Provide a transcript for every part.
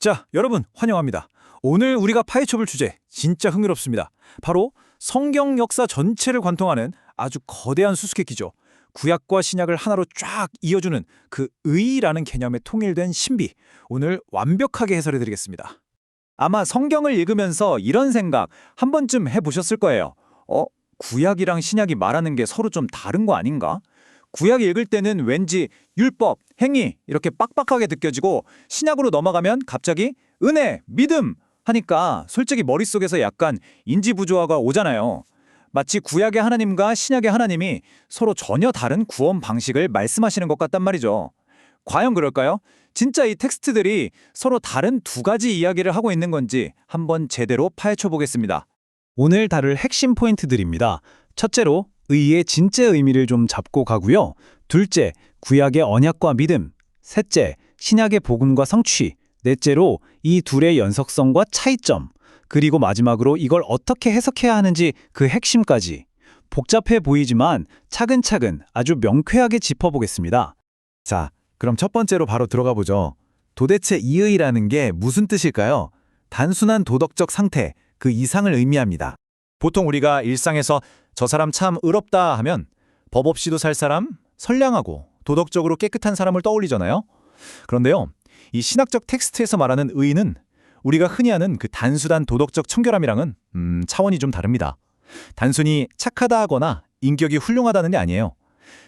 자, 여러분 환영합니다. 오늘 우리가 파헤쳐볼 주제 진짜 흥미롭습니다. 바로 성경 역사 전체를 관통하는 아주 거대한 수수께끼죠. 구약과 신약을 하나로 쫙 이어주는 그 의라는 개념에 통일된 신비. 오늘 완벽하게 해설해드리겠습니다. 아마 성경을 읽으면서 이런 생각 한 번쯤 해보셨을 거예요. 구약이랑 신약이 말하는 게 서로 좀 다른 거 아닌가? 구약 읽을 때는 왠지 율법, 행위 이렇게 빡빡하게 느껴지고 신약으로 넘어가면 갑자기 은혜, 믿음 하니까 솔직히 머릿속에서 약간 인지부조화가 오잖아요. 마치 구약의 하나님과 신약의 하나님이 서로 전혀 다른 구원 방식을 말씀하시는 것 같단 말이죠. 과연 그럴까요? 진짜 이 텍스트들이 서로 다른 두 가지 이야기를 하고 있는 건지 한번 제대로 파헤쳐 보겠습니다. 오늘 다룰 핵심 포인트들입니다. 첫째로 의의 진짜 의미를 좀 잡고 가고요. 둘째, 구약의 언약과 믿음. 셋째, 신약의 복음과 성취. 넷째로 이 둘의 연속성과 차이점. 그리고 마지막으로 이걸 어떻게 해석해야 하는지 그 핵심까지. 복잡해 보이지만 차근차근 아주 명쾌하게 짚어보겠습니다. 자, 그럼 첫 번째로 바로 들어가 보죠. 도대체 이의라는 게 무슨 뜻일까요? 단순한 도덕적 상태, 그 이상을 의미합니다. 보통 우리가 일상에서 저 사람 참 의롭다 하면 법 없이도 살 사람, 선량하고 도덕적으로 깨끗한 사람을 떠올리잖아요. 그런데요, 이 신학적 텍스트에서 말하는 의는 우리가 흔히 아는 그 단순한 도덕적 청결함이랑은 차원이 좀 다릅니다. 단순히 착하다 하거나 인격이 훌륭하다는 게 아니에요.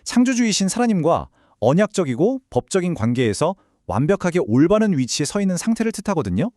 창조주이신 하나님과 언약적이고 법적인 관계에서 완벽하게 올바른 위치에 서 있는 상태를 뜻하거든요.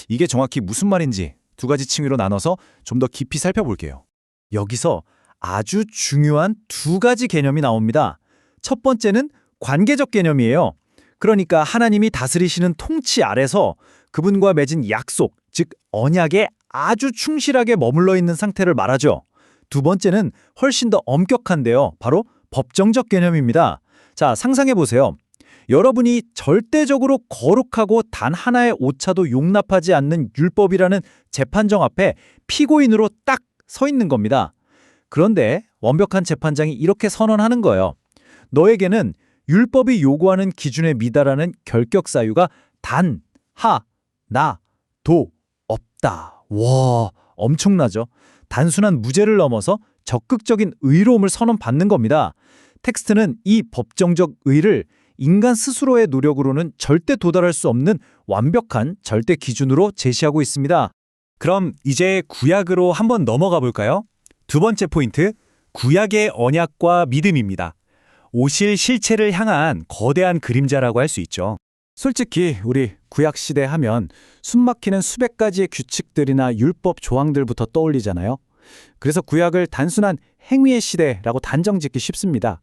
이게 정확히 무슨 말인지 두 가지 층위로 나눠서 좀 더 깊이 살펴볼게요. 여기서 아주 중요한 두 가지 개념이 나옵니다. 첫 번째는 관계적 개념이에요. 그러니까 하나님이 다스리시는 통치 아래서 그분과 맺은 약속, 즉 언약에 아주 충실하게 머물러 있는 상태를 말하죠. 두 번째는 훨씬 더 엄격한데요. 바로 법정적 개념입니다. 자, 상상해 보세요. 여러분이 절대적으로 거룩하고 단 하나의 오차도 용납하지 않는 율법이라는 재판정 앞에 피고인으로 딱 서 있는 겁니다. 그런데 완벽한 재판장이 이렇게 선언하는 거예요. 너에게는 율법이 요구하는 기준에 미달하는 결격 사유가 단, 나, 도 없다. 와, 엄청나죠? 단순한 무죄를 넘어서 적극적인 의로움을 선언받는 겁니다. 텍스트는 이 법정적 의를 인간 스스로의 노력으로는 절대 도달할 수 없는 완벽한 절대 기준으로 제시하고 있습니다. 그럼 이제 구약으로 한번 넘어가 볼까요? 두 번째 포인트, 구약의 언약과 믿음입니다. 오실 실체를 향한 거대한 그림자라고 할 수 있죠. 솔직히 우리 구약 시대 하면 숨막히는 수백 가지의 규칙들이나 율법 조항들부터 떠올리잖아요. 그래서 구약을 단순한 행위의 시대라고 단정짓기 쉽습니다.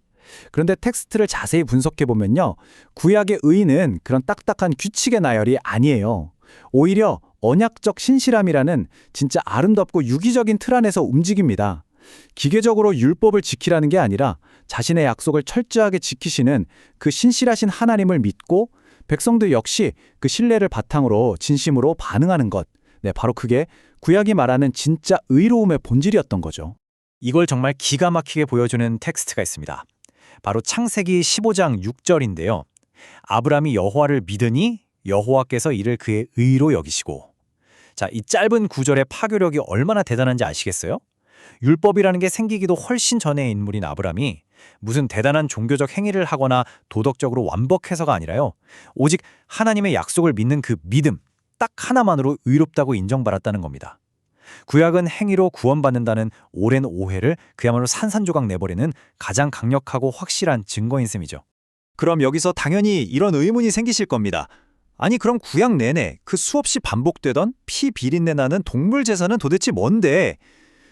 그런데 텍스트를 자세히 분석해보면요. 구약의 의는 그런 딱딱한 규칙의 나열이 아니에요. 오히려 언약적 신실함이라는 진짜 아름답고 유기적인 틀 안에서 움직입니다. 기계적으로 율법을 지키라는 게 아니라 자신의 약속을 철저하게 지키시는 그 신실하신 하나님을 믿고 백성들 역시 그 신뢰를 바탕으로 진심으로 반응하는 것. 네, 바로 그게 구약이 말하는 진짜 의로움의 본질이었던 거죠. 이걸 정말 기가 막히게 보여주는 텍스트가 있습니다. 바로 창세기 15장 6절인데요. 아브라함이 여호와를 믿으니 여호와께서 이를 그의 의로 여기시고. 자, 이 짧은 구절의 파괴력이 얼마나 대단한지 아시겠어요? 율법이라는 게 생기기도 훨씬 전의 인물인 아브라함이 무슨 대단한 종교적 행위를 하거나 도덕적으로 완벽해서가 아니라요. 오직 하나님의 약속을 믿는 그 믿음, 딱 하나만으로 의롭다고 인정받았다는 겁니다. 구약은 행위로 구원받는다는 오랜 오해를 그야말로 산산조각 내버리는 가장 강력하고 확실한 증거인 셈이죠. 그럼 여기서 당연히 이런 의문이 생기실 겁니다. 아니 그럼 구약 내내 그 수없이 반복되던 피 비린내 나는 동물 제사는 도대체 뭔데?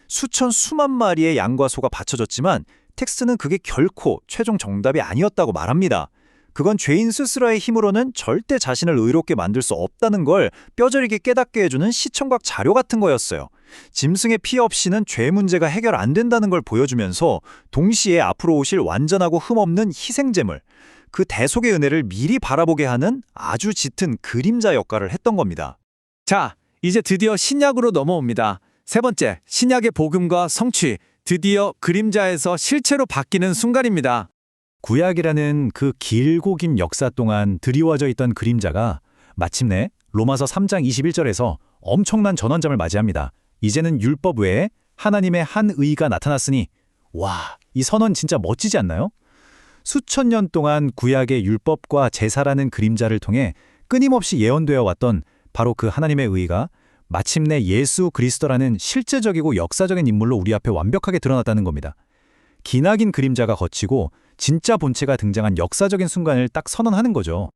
수천 수만 마리의 양과 소가 바쳐졌지만 텍스트는 그게 결코 최종 정답이 아니었다고 말합니다. 그건 죄인 스스로의 힘으로는 절대 자신을 의롭게 만들 수 없다는 걸 뼈저리게 깨닫게 해주는 시청각 자료 같은 거였어요. 짐승의 피 없이는 죄 문제가 해결 안 된다는 걸 보여주면서 동시에 앞으로 오실 완전하고 흠없는 희생제물, 그 대속의 은혜를 미리 바라보게 하는 아주 짙은 그림자 역할을 했던 겁니다. 자, 이제 드디어 신약으로 넘어옵니다. 세 번째, 신약의 복음과 성취, 드디어 그림자에서 실체로 바뀌는 순간입니다. 구약이라는 그 길고 긴 역사 동안 드리워져 있던 그림자가 마침내 로마서 3장 21절에서 엄청난 전환점을 맞이합니다. 이제는 율법 외에 하나님의 한 의가 나타났으니 와, 이 선언 진짜 멋지지 않나요? 수천 년 동안 구약의 율법과 제사라는 그림자를 통해 끊임없이 예언되어 왔던 바로 그 하나님의 의가 마침내 예수 그리스도라는 실제적이고 역사적인 인물로 우리 앞에 완벽하게 드러났다는 겁니다. 기나긴 그림자가 걷히고 진짜 본체가 등장한 역사적인 순간을 딱 선언하는 거죠.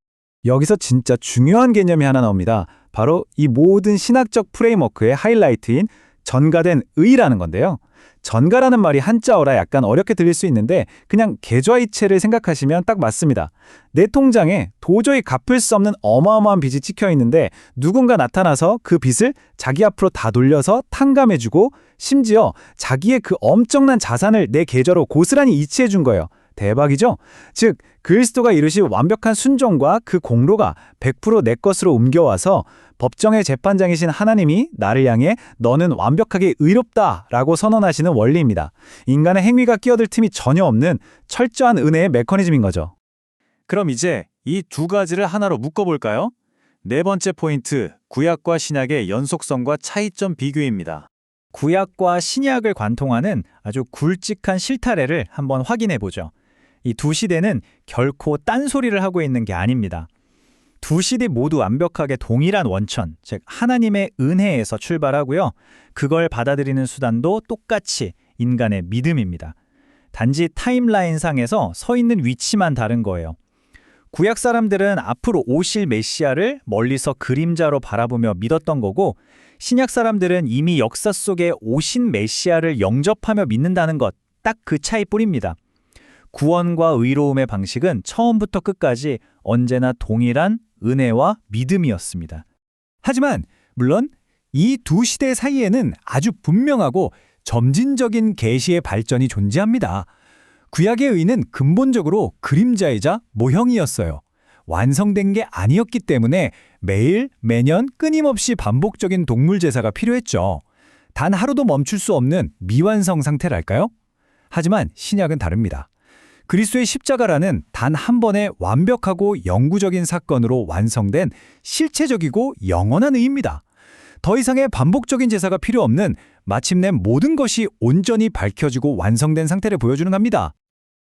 여기서 진짜 중요한 개념이 하나 나옵니다. 바로 이 모든 신학적 프레임워크의 하이라이트인 전가된 의라는 건데요. 전가라는 말이 한자어라 약간 어렵게 들릴 수 있는데 그냥 계좌이체를 생각하시면 딱 맞습니다. 내 통장에 도저히 갚을 수 없는 어마어마한 빚이 찍혀 있는데 누군가 나타나서 그 빚을 자기 앞으로 다 돌려서 탕감해주고 심지어 자기의 그 엄청난 자산을 내 계좌로 고스란히 이체해 준 거예요. 대박이죠? 즉 그리스도가 이루신 완벽한 순종과 그 공로가 100% 내 것으로 옮겨와서 법정의 재판장이신 하나님이 나를 향해 너는 완벽하게 의롭다라고 선언하시는 원리입니다. 인간의 행위가 끼어들 틈이 전혀 없는 철저한 은혜의 메커니즘인 거죠. 그럼 이제 이 두 가지를 하나로 묶어볼까요? 네 번째 포인트, 구약과 신약의 연속성과 차이점 비교입니다. 구약과 신약을 관통하는 아주 굵직한 실타래를 한번 확인해보죠. 이 두 시대는 결코 딴소리를 하고 있는 게 아닙니다. 두 시대 모두 완벽하게 동일한 원천, 즉 하나님의 은혜에서 출발하고요. 그걸 받아들이는 수단도 똑같이 인간의 믿음입니다. 단지 타임라인상에서 서 있는 위치만 다른 거예요. 구약 사람들은 앞으로 오실 메시아를 멀리서 그림자로 바라보며 믿었던 거고 신약 사람들은 이미 역사 속에 오신 메시아를 영접하며 믿는다는 것, 딱 그 차이뿐입니다. 구원과 의로움의 방식은 처음부터 끝까지 언제나 동일한 은혜와 믿음이었습니다. 하지만 물론 이 두 시대 사이에는 아주 분명하고 점진적인 계시의 발전이 존재합니다. 구약의 의는 근본적으로 그림자이자 모형이었어요. 완성된 게 아니었기 때문에 매일, 매년 끊임없이 반복적인 동물 제사가 필요했죠. 단 하루도 멈출 수 없는 미완성 상태랄까요? 하지만 신약은 다릅니다. 그리스도의 십자가라는 단 한 번의 완벽하고 영구적인 사건으로 완성된 실체적이고 영원한 의입니다. 더 이상의 반복적인 제사가 필요 없는 마침내 모든 것이 온전히 밝혀지고 완성된 상태를 보여주는 겁니다.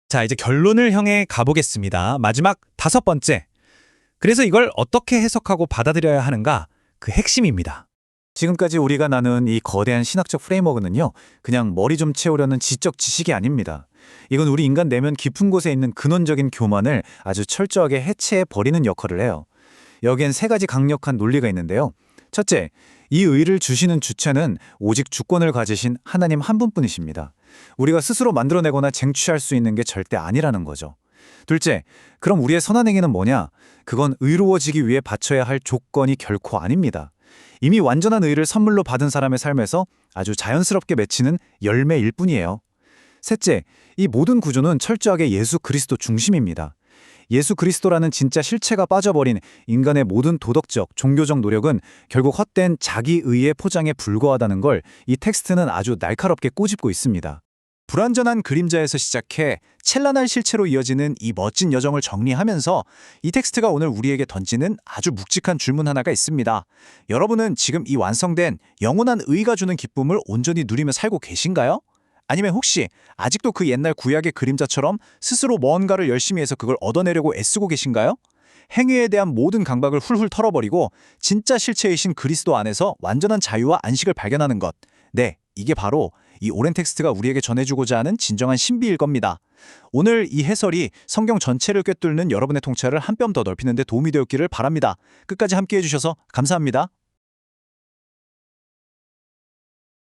자, 이제 결론을 향해 가보겠습니다. 마지막 5번째. 그래서 이걸 어떻게 해석하고 받아들여야 하는가? 그 핵심입니다. 지금까지 우리가 나눈 이 거대한 신학적 프레임워크는요, 그냥 머리 좀 채우려는 지적 지식이 아닙니다. 이건 우리 인간 내면 깊은 곳에 있는 근원적인 교만을 아주 철저하게 해체해 버리는 역할을 해요. 여기엔 3가지 강력한 논리가 있는데요. 첫째, 이 의를 주시는 주체는 오직 주권을 가지신 하나님 한 분뿐이십니다. 우리가 스스로 만들어내거나 쟁취할 수 있는 게 절대 아니라는 거죠. 둘째, 그럼 우리의 선한 행위는 뭐냐? 그건 의로워지기 위해 바쳐야 할 조건이 결코 아닙니다. 이미 완전한 의를 선물로 받은 사람의 삶에서 아주 자연스럽게 맺히는 열매일 뿐이에요. 셋째, 이 모든 구조는 철저하게 예수 그리스도 중심입니다. 예수 그리스도라는 진짜 실체가 빠져버린 인간의 모든 도덕적, 종교적 노력은 결국 헛된 자기의의 포장에 불과하다는 걸 이 텍스트는 아주 날카롭게 꼬집고 있습니다. 불완전한 그림자에서 시작해 찬란한 실체로 이어지는 이 멋진 여정을 정리하면서 이 텍스트가 오늘 우리에게 던지는 아주 묵직한 질문 하나가 있습니다. 여러분은 지금 이 완성된 영원한 의가 주는 기쁨을 온전히 누리며 살고 계신가요? 아니면 혹시 아직도 그 옛날 구약의 그림자처럼 스스로 뭔가를 열심히 해서 그걸 얻어내려고 애쓰고 계신가요? 행위에 대한 모든 강박을 훌훌 털어버리고 진짜 실체이신 그리스도 안에서 완전한 자유와 안식을 발견하는 것. 네, 이게 바로 이 오랜 텍스트가 우리에게 전해주고자 하는 진정한 신비일 겁니다. 오늘 이 해설이 성경 전체를 꿰뚫는 여러분의 통찰을 한 뼘 더 넓히는 데 도움이 되었기를 바랍니다. 끝까지 함께해 주셔서 감사합니다.